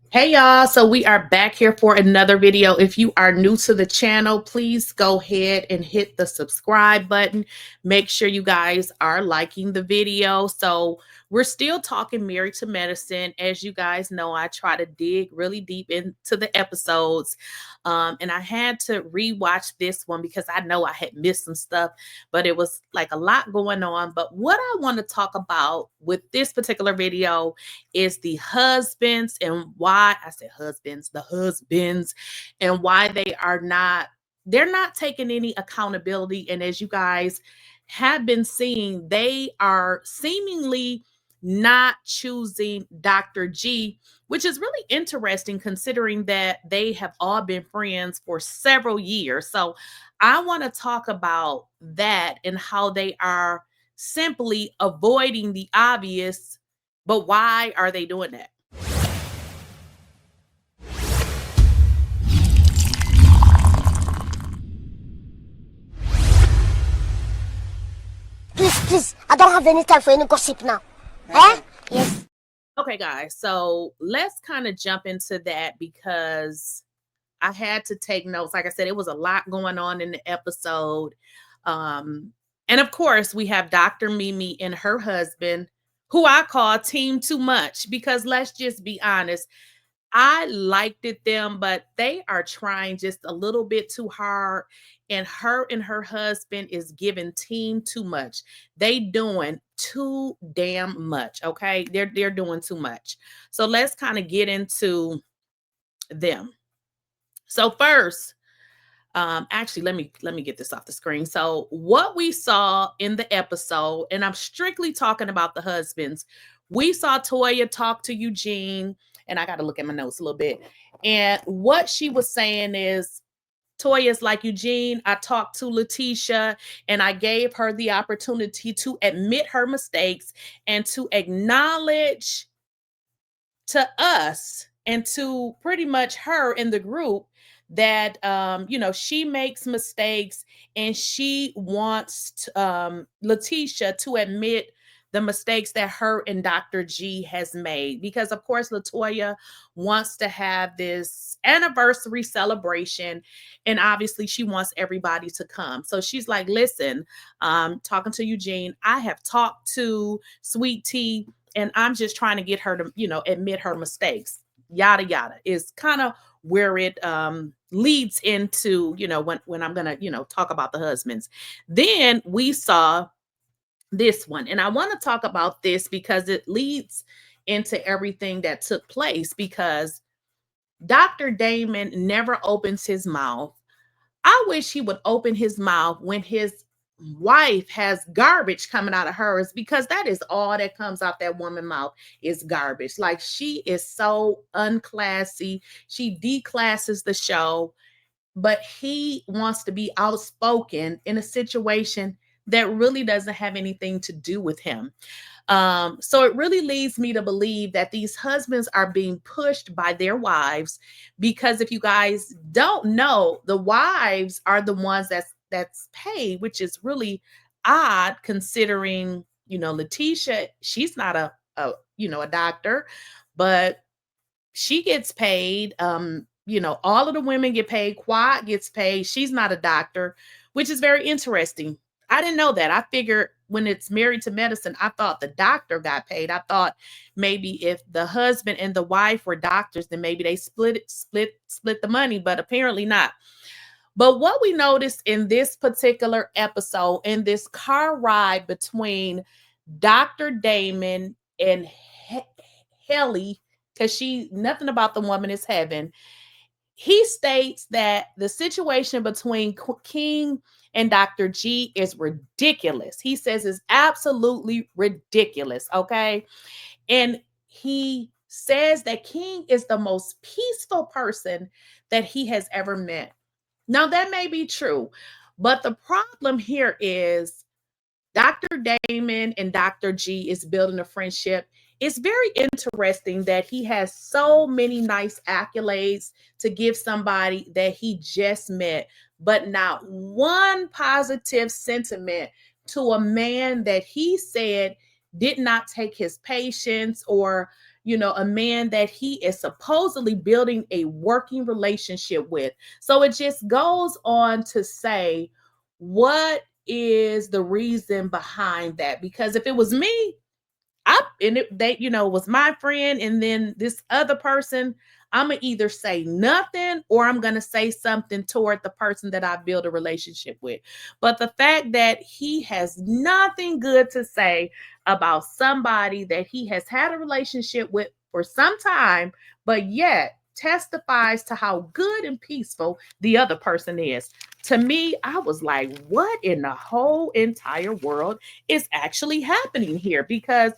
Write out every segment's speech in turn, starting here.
Hey y'all, so we are back here for another video. If you are new to the channel, please go ahead and hit the subscribe button. Make sure you guys are liking the video. So we're still talking Married to Medicine. As you guys know, I try to dig really deep into the episodes. And I had to rewatch this one because I know I had missed some stuff, but it was like a lot going on. But what I want to talk about with this particular video is the husbands and why I said husbands, the husbands, and why they're not taking any accountability. And as you guys have been seeing, they are seemingly not choosing Dr. G, which is really interesting considering that they have all been friends for several years. So I want to talk about that and how they are simply avoiding the obvious, but why are they doing that? Please, I don't have any time for any gossip now. Eh? Yes. Okay, guys, so let's kind of jump into that because I had to take notes. Like I said, it was a lot going on in the episode. And of course, we have Dr. Mimi and her husband, who I call Team Too Much, because let's just be honest, I liked it them, but they are trying just a little bit too hard. And her husband is giving team too much. They doing too damn much. Okay. They're doing too much. So let's kind of get into them. So first, actually let me get this off the screen. So what we saw in the episode, and I'm strictly talking about the husbands, we saw Toya talk to Eugene, and I got to look at my notes a little bit. And what she was saying is, Toya's like, Eugene, I talked to Lakeysha and I gave her the opportunity to admit her mistakes and to acknowledge to us and to pretty much her in the group that she makes mistakes and she wants Lakeysha to admit the mistakes that her and Dr. G has made, because of course Latoya wants to have this anniversary celebration and obviously she wants everybody to come. So she's like, listen, talking to Eugene, I have talked to Sweet Tea and I'm just trying to get her to, admit her mistakes. Yada yada is kind of where it leads into, when I'm gonna, talk about the husbands. Then we saw this one, and I want to talk about this because it leads into everything that took place. Because Dr. Damon never opens his mouth. I wish he would open his mouth when his wife has garbage coming out of hers, because that is all that comes out that woman's mouth is garbage. Like, she is so unclassy. She declasses the show, but he wants to be outspoken in a situation that really doesn't have anything to do with him. So it really leads me to believe that these husbands are being pushed by their wives, because if you guys don't know, the wives are the ones that's paid, which is really odd considering, Lakeysha, she's not a doctor, but she gets paid. All of the women get paid. Quad gets paid. She's not a doctor, which is very interesting. I didn't know that. I figured when it's Married to Medicine, I thought the doctor got paid. I thought maybe if the husband and the wife were doctors, then maybe they split the money, but apparently not. But what we noticed in this particular episode, in this car ride between Dr. Damon and Helly, because she nothing about the woman is heaven, he states that the situation between King and Dr. G is ridiculous. He says it's absolutely ridiculous. Okay. And he says that King is the most peaceful person that he has ever met. Now, that may be true, but the problem here is Dr. Damon and Dr. G is building a friendship. It's very interesting that he has so many nice accolades to give somebody that he just met, but not one positive sentiment to a man that he said did not take his patience or, a man that he is supposedly building a working relationship with. So it just goes on to say, what is the reason behind that? Because if it was me, was my friend, and then this other person, I'm gonna either say nothing or I'm gonna say something toward the person that I build a relationship with. But the fact that he has nothing good to say about somebody that he has had a relationship with for some time, but yet testifies to how good and peaceful the other person is. To me, I was like, what in the whole entire world is actually happening here? Because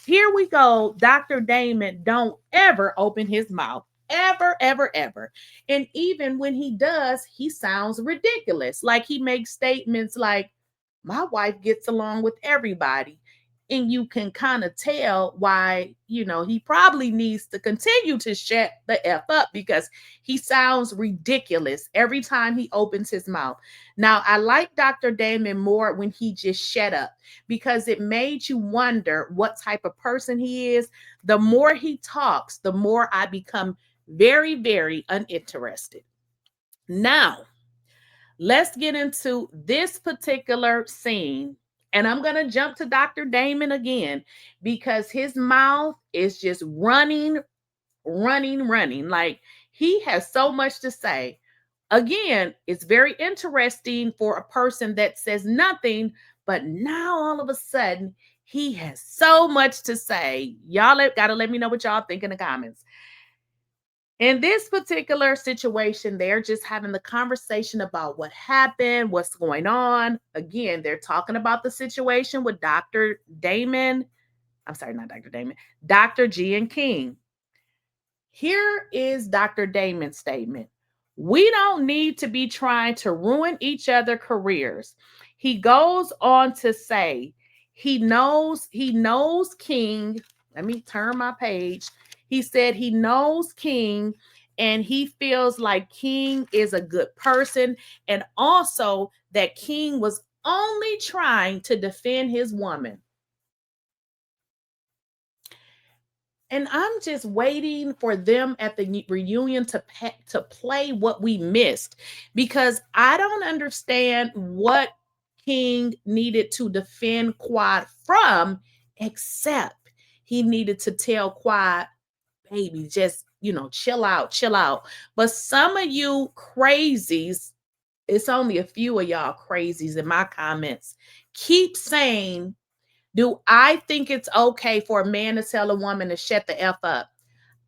here we go, Dr. Damon don't ever open his mouth. Ever, ever, ever. And even when he does, he sounds ridiculous. Like he makes statements like, my wife gets along with everybody. And you can kind of tell why, he probably needs to continue to shut the F up, because he sounds ridiculous every time he opens his mouth. Now, I like Dr. Damon more when he just shut up, because it made you wonder what type of person he is. The more he talks, the more I become very, very uninterested. Now, let's get into this particular scene. And I'm going to jump to Dr. Damon again, because his mouth is just running. Like he has so much to say. Again, it's very interesting for a person that says nothing, but now all of a sudden he has so much to say. Y'all got to let me know what y'all think in the comments. In this particular situation, they're just having the conversation about what happened, what's going on. Again, they're talking about the situation with Dr. Damon. I'm sorry, not Dr. Damon, Dr. G and King. Here is Dr. Damon's statement. We don't need to be trying to ruin each other's careers. He goes on to say he knows King. Let me turn my page. He said he knows King and he feels like King is a good person, and also that King was only trying to defend his woman. And I'm just waiting for them at the reunion to play what we missed, because I don't understand what King needed to defend Quad from, except he needed to tell Quad, baby, just, chill out. But some of you crazies, it's only a few of y'all crazies in my comments, keep saying, do I think it's okay for a man to tell a woman to shut the F up?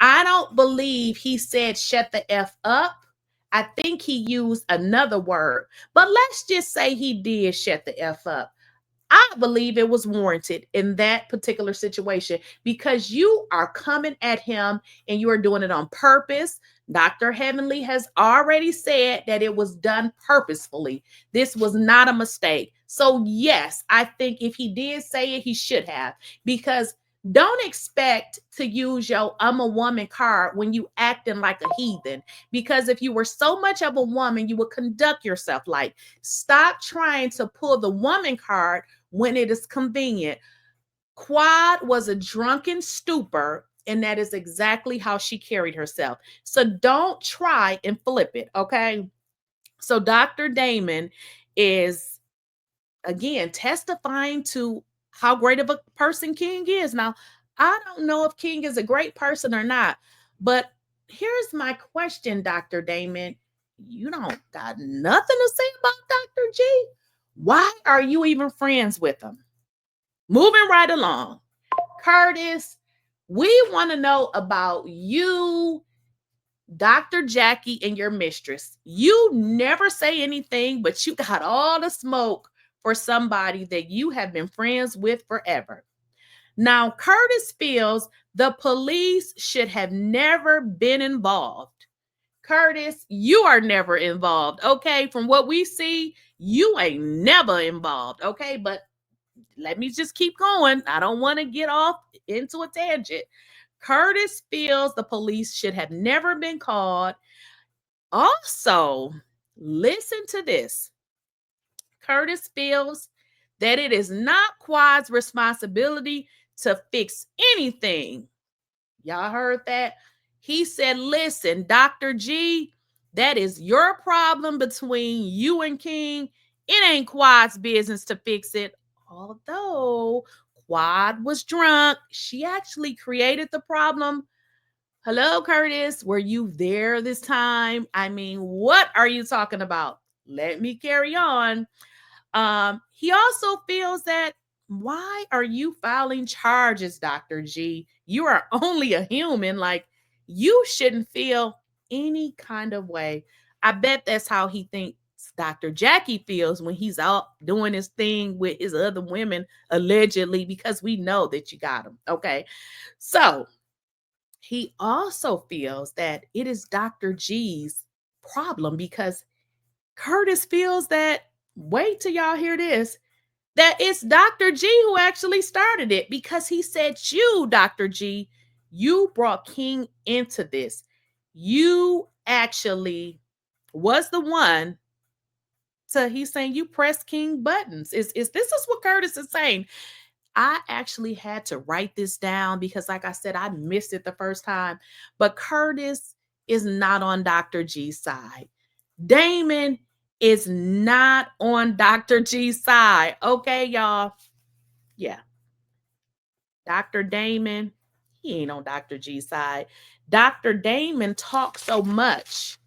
I don't believe he said shut the F up. I think he used another word. But let's just say he did shut the F up. I believe it was warranted in that particular situation, because you are coming at him and you are doing it on purpose. Dr. Heavenly has already said that it was done purposefully. This was not a mistake. So yes, I think if he did say it, he should have, because don't expect to use your I'm a woman card when you acting like a heathen. Because if you were so much of a woman, you would conduct yourself like. Stop trying to pull the woman card when it is convenient. Quad was a drunken stupor, and that is exactly how she carried herself. So don't try and flip it, okay? So Dr. Damon is, again, testifying to how great of a person King is. Now, I don't know if King is a great person or not, but here's my question, Dr. Damon. You don't got nothing to say about Dr. G? Why are you even friends with him? Moving right along. Curtis, we want to know about you, Dr. Jackie, and your mistress. You never say anything, but you got all the smoke for somebody that you have been friends with forever. Now, Curtis feels the police should have never been involved. Curtis, you are never involved, okay? From what we see, you ain't never involved, okay? But let me just keep going. I don't want to get off into a tangent. Curtis feels the police should have never been called. Also, listen to this. Curtis feels that it is not Quad's responsibility to fix anything. Y'all heard that? He said, listen, Dr. G, that is your problem between you and King. It ain't Quad's business to fix it. Although Quad was drunk, she actually created the problem. Hello, Curtis. Were you there this time? I mean, what are you talking about? Let me carry on. He also feels that why are you filing charges, Dr. G? You are only a human. Like, you shouldn't feel any kind of way. I bet that's how he thinks Dr. Jackie feels when he's out doing his thing with his other women, allegedly, because we know that you got him. Okay. So he also feels that it is Dr. G's problem because Curtis feels that, wait till y'all hear this, that it's Dr. G who actually started it because he said, you, Dr. G, you brought King into this. You actually was the one to, he's saying you pressed King buttons. Is this is what Curtis is saying. I actually had to write this down because, like I said, I missed it the first time. But Curtis is not on Dr. G's side. Damon is not on Dr. G's side. Okay, y'all. Yeah. Dr. Damon, he ain't on Dr. G's side. Dr. Damon talked so much.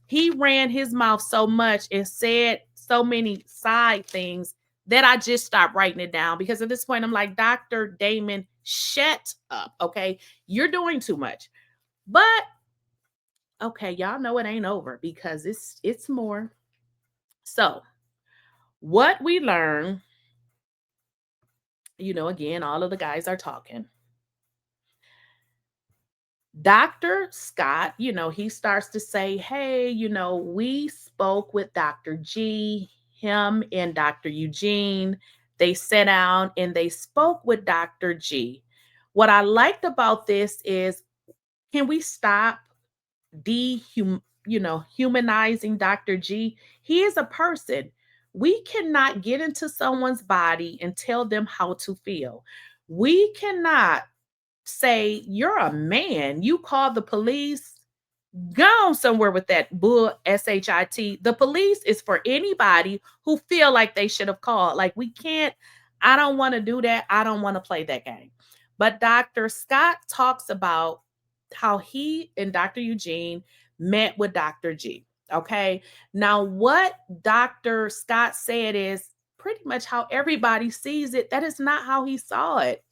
He ran his mouth so much and said so many side things that I just stopped writing it down because at this point I'm like, Dr. Damon, shut up. Okay. You're doing too much. But okay, y'all know it ain't over because it's more. So what we learn, again, all of the guys are talking. Dr. Scott, he starts to say, hey, we spoke with Dr. G, him and Dr. Eugene. They sat down and they spoke with Dr. G. What I liked about this is, can we stop humanizing Dr. G? He is a person. We cannot get into someone's body and tell them how to feel. We cannot say, you're a man, you call the police. Go somewhere with that bull shit. The police is for anybody who feel like they should have called. Like, we can't, I don't want to do that. I don't want to play that game. But Dr. Scott talks about how he and Dr. Eugene met with Dr. G. Okay. Now, what Dr. Scott said is pretty much how everybody sees it. That is not how he saw it.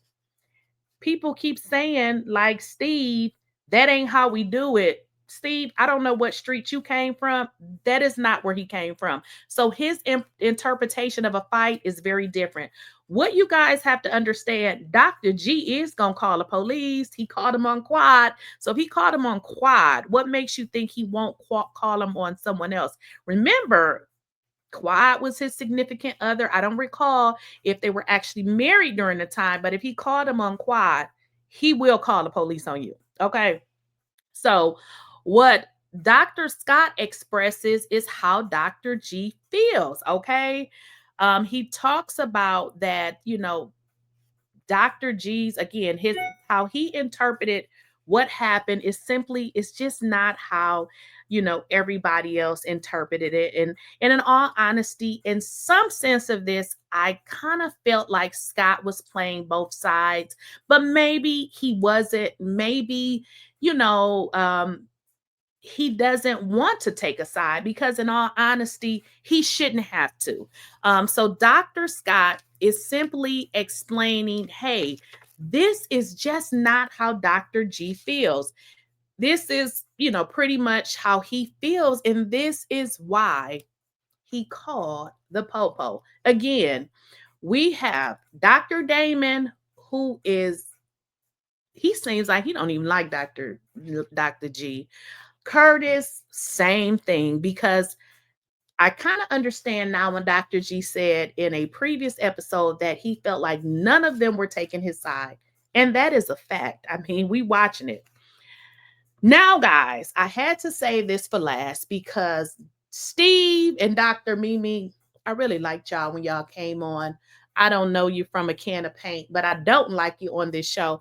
People keep saying, like, Steve, that ain't how we do it. Steve, I don't know what street you came from. That is not where he came from. So his interpretation of a fight is very different. What you guys have to understand, Dr. G is going to call the police. He called him on Quad. So if he called him on Quad, what makes you think he won't call him on someone else? Remember, Quad was his significant other. I don't recall if they were actually married during the time, but if he called him on Quad, he will call the police on you. Okay. So what Dr. Scott expresses is how Dr. G feels. Okay. He talks about that, Dr. G's, again, how he interpreted what happened is simply, it's just not how, everybody else interpreted it. And in all honesty, in some sense of this, I kind of felt like Scott was playing both sides, but maybe he wasn't. Maybe, he doesn't want to take a side because in all honesty, he shouldn't have to. So Dr. Scott is simply explaining, hey, this is just not how Dr. G feels. This is, pretty much how he feels. And this is why he called the popo. Again, we have Dr. Damon, who is, he seems like he don't even like Dr. G. Curtis, same thing, because I kind of understand now when Dr. G said in a previous episode that he felt like none of them were taking his side. And that is a fact. I mean, we watching it. Now, guys, I had to say this for last because Steve and Dr. Mimi, I really liked y'all when y'all came on. I don't know you from a can of paint, but I don't like you on this show.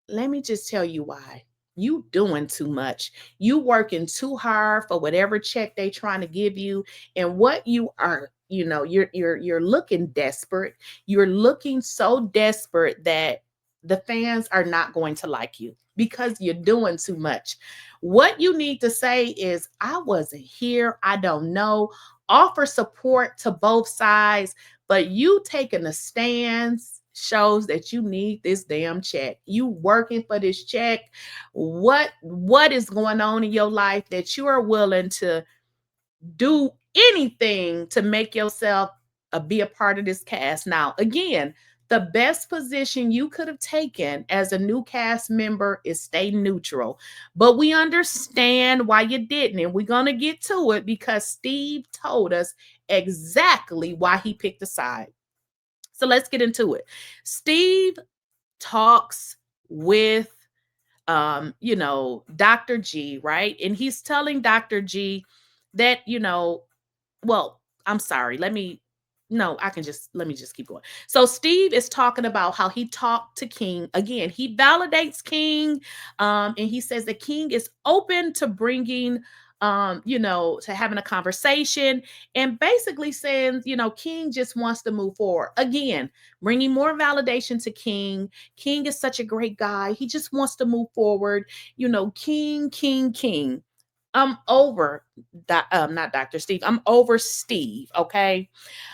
let me just tell you why. You doing too much. You working too hard for whatever check they trying to give you. And what you are, you're looking desperate. You're looking so desperate that the fans are not going to like you because you're doing too much. What you need to say is, I wasn't here. I don't know. Offer support to both sides, but you taking a stance shows that you need this damn check. You working for this check. What is going on in your life that you are willing to do anything to make yourself be a part of this cast? Now, again, the best position you could have taken as a new cast member is stay neutral. But we understand why you didn't. And we're going to get to it because Steve told us exactly why he picked a side. So let's get into it. Steve talks with Dr. G, right? And he's telling Dr. G that, well, I'm sorry. Let me just keep going. So Steve is talking about how he talked to King. Again, he validates King, and he says that King is open to bringing, to having a conversation, and basically saying, King just wants to move forward. Again, bringing more validation to King. King is such a great guy. He just wants to move forward. King. I'm over that. Not Dr. Steve. I'm over Steve. Okay.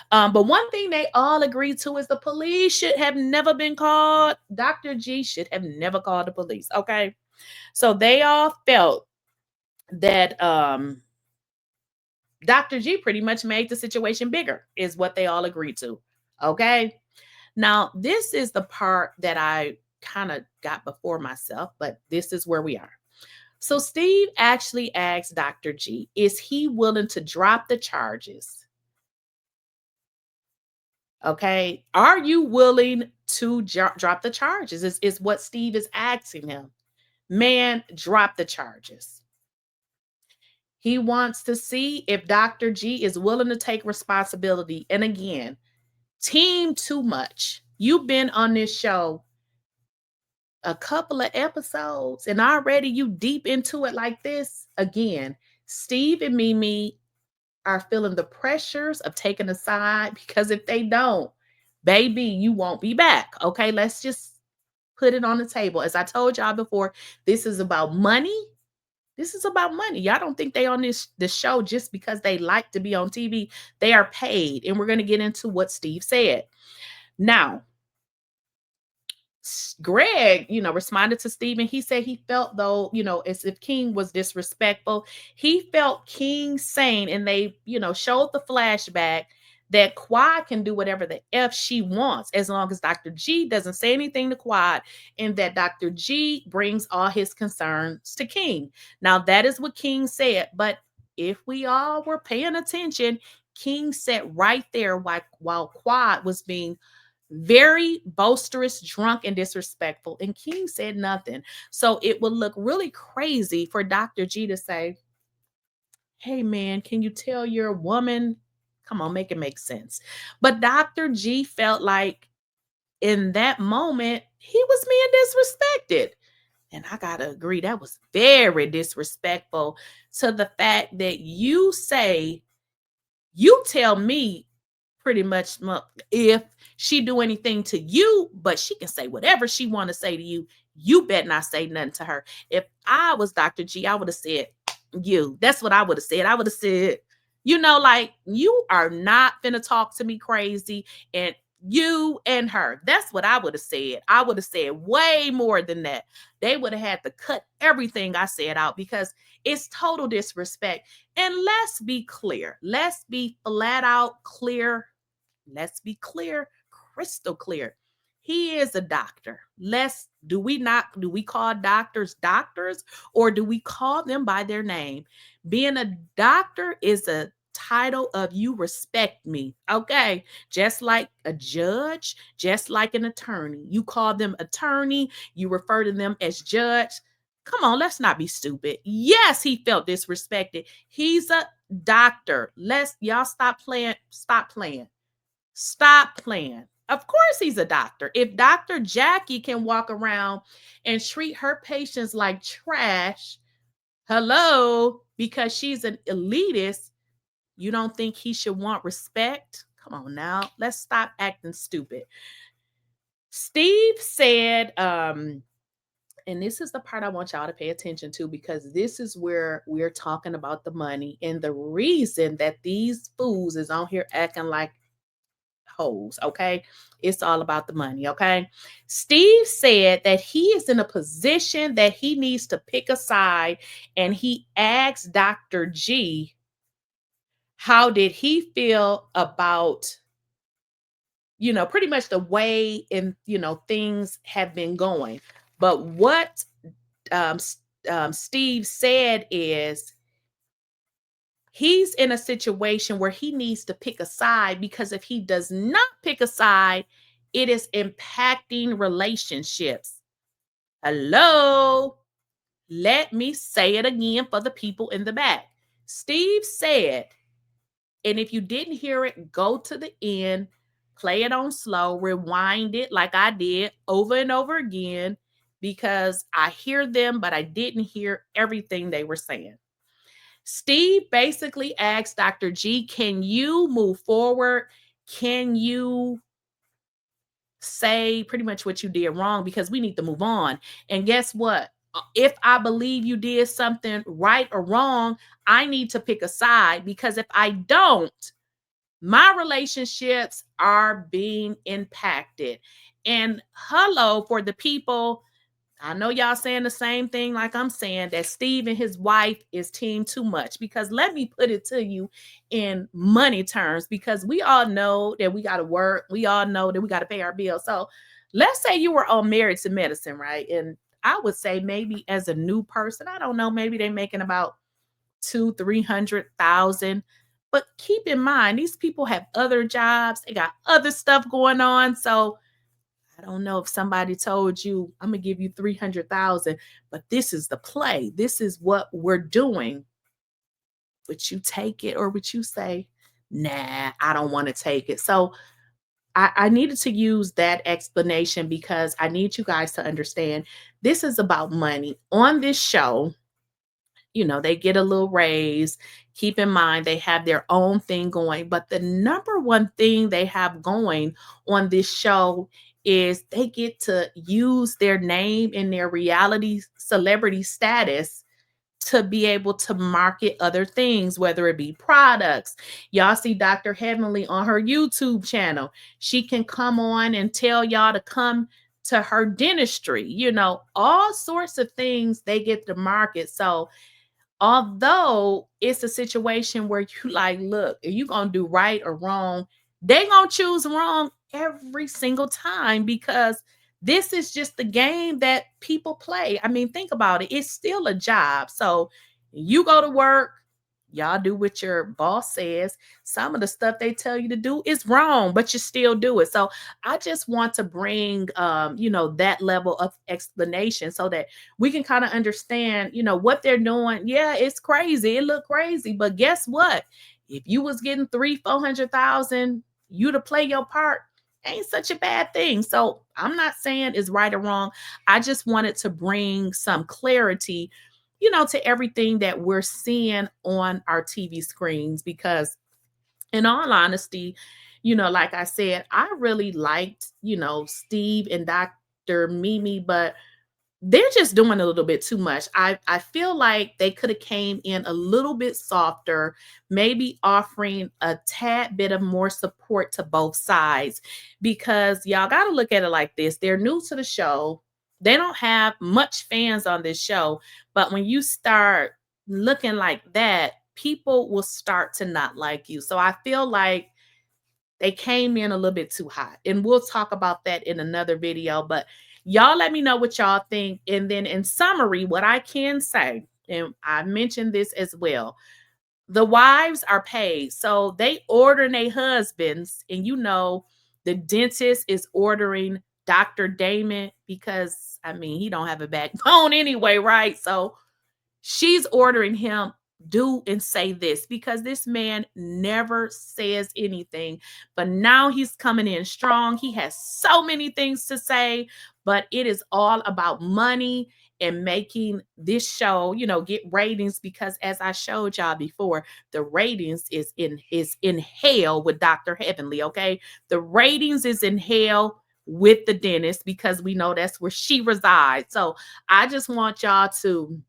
But one thing they all agreed to is the police should have never been called. Dr. G should have never called the police. Okay. So they all felt that Dr. G pretty much made the situation bigger, is what they all agreed to. Okay. Now, this is the part that I kind of got before myself, but this is where we are. So Steve actually asked Dr. G, is he willing to drop the charges? Okay. Are you willing to drop the charges? Is what Steve is asking him. Man, drop the charges. He wants to see if Dr. G is willing to take responsibility. And again, team too much. You've been on this show a couple of episodes and already you deep into it like this. Again, Steve and Mimi are feeling the pressures of taking a side, because if they don't, baby, you won't be back. Okay, let's just put it on the table. As I told y'all before, this is about money. This is about money. Y'all don't think they on this show just because they like to be on TV. They are paid. And we're going to get into what Steve said. Now, Greg, responded to Stephen. He said he felt, though, as if King was disrespectful. He felt King sane, and they, showed the flashback that Quad can do whatever the F she wants as long as Dr. G doesn't say anything to Quad, and that Dr. G brings all his concerns to King. Now, that is what King said, but if we all were paying attention, King sat right there while Quad was being very boisterous, drunk, and disrespectful, and King said nothing. So it would look really crazy for Dr. G to say, hey man, can you tell your woman? Come on, make it make sense. But Dr. G felt like in that moment, he was being disrespected. And I gotta agree, that was very disrespectful to the fact that you tell me pretty much if she do anything to you, but she can say whatever she want to say to you. You better not say nothing to her. If I was Dr. G, I would have said, you. That's what I would have said. I would have said, like, you are not finna talk to me crazy, and you and her. That's what I would have said. I would have said way more than that. They would have had to cut everything I said out, because it's total disrespect. And let's be clear. Let's be flat out clear. Let's be clear, crystal clear. He is a doctor. Do we call doctors doctors, or do we call them by their name? Being a doctor is a title of you respect me. Okay. Just like a judge, just like an attorney. You call them attorney, you refer to them as judge. Come on, let's not be stupid. Yes, he felt disrespected. He's a doctor. Y'all stop playing. Stop playing. Stop playing. Of course he's a doctor. If Dr. Jackie can walk around and treat her patients like trash, hello, because she's an elitist, you don't think he should want respect? Come on now. Let's stop acting stupid. Steve said, and this is the part I want y'all to pay attention to, because this is where we're talking about the money and the reason that these fools is on here acting like hoes, okay? It's all about the money, okay? Steve said that he is in a position that he needs to pick a side, and he asked Dr. G how did he feel about, pretty much the way things have been going. But what Steve said is he's in a situation where he needs to pick a side, because if he does not pick a side, it is impacting relationships. Hello? Let me say it again for the people in the back. Steve said, and if you didn't hear it, go to the end, play it on slow, rewind it like I did over and over again, because I hear them, but I didn't hear everything they were saying. Steve basically asked Dr. G, can you move forward? Can you say pretty much what you did wrong? Because we need to move on. And guess what? If I believe you did something right or wrong, I need to pick a side, because if I don't, my relationships are being impacted. And hello, for the people, I know y'all saying the same thing like I'm saying, that Steve and his wife is team too much, because let me put it to you in money terms, because we all know that we got to work. We all know that we got to pay our bills. So let's say you were on Married to Medicine, right? And I would say maybe as a new person, I don't know, maybe they're making about 200,000-300,000. But keep in mind, these people have other jobs. They got other stuff going on. So I don't know if somebody told you, I'm going to give you 300,000, but this is the play. This is what we're doing. Would you take it, or would you say, nah, I don't want to take it? So I needed to use that explanation, because I need you guys to understand this is about money. On this show, they get a little raise. Keep in mind, they have their own thing going. But the number one thing they have going on this show is they get to use their name and their reality celebrity status to be able to market other things, whether it be products. Y'all see Dr. Heavenly on her YouTube channel. She can come on and tell y'all to come to her dentistry, all sorts of things they get to market. So although it's a situation where you like, look, are you going to do right or wrong? They going to choose wrong every single time, because this is just the game that people play. I mean, think about it. It's still a job. So you go to work, y'all do what your boss says. Some of the stuff they tell you to do is wrong, but you still do it. So I just want to bring, that level of explanation so that we can kind of understand, what they're doing. Yeah, it's crazy. It look crazy, but guess what? If you was getting 300,000-400,000, you to play your part ain't such a bad thing. So I'm not saying it's right or wrong. I just wanted to bring some clarity, to everything that we're seeing on our TV screens, because in all honesty, like I said, I really liked, Steve and Dr. Mimi, but they're just doing a little bit too much. I feel like they could have came in a little bit softer, maybe offering a tad bit of more support to both sides, because y'all got to look at it like this. They're new to the show. They don't have much fans on this show, but when you start looking like that, people will start to not like you. So I feel like they came in a little bit too hot, and we'll talk about that in another video, but y'all let me know what y'all think. And then in summary, what I can say, and I mentioned this as well, the wives are paid. So they order their husbands, and the dentist is ordering Dr. Damon, because he don't have a backbone anyway, right? So she's ordering him do and say this, because this man never says anything, but now he's coming in strong. He has so many things to say, but it is all about money and making this show, you know, get ratings, because as I showed y'all before, the ratings is in hell with Dr. Heavenly, okay? The ratings is in hell with the dentist, because we know that's where she resides. So I just want y'all to,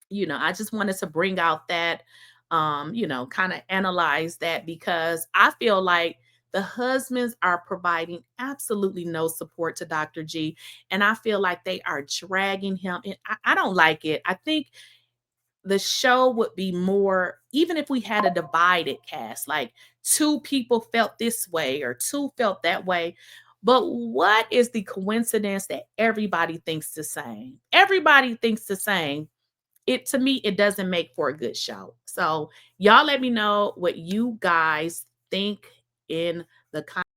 you know, I just wanted to bring out that, you know, kind of analyze that, because I feel like the husbands are providing absolutely no support to Dr. G. And I feel like they are dragging him. And I don't like it. I think the show would be more, even if we had a divided cast, like two people felt this way or two felt that way. But what is the coincidence that everybody thinks the same? Everybody thinks the same. It, to me, it doesn't make for a good show. So y'all let me know what you guys think in the comments.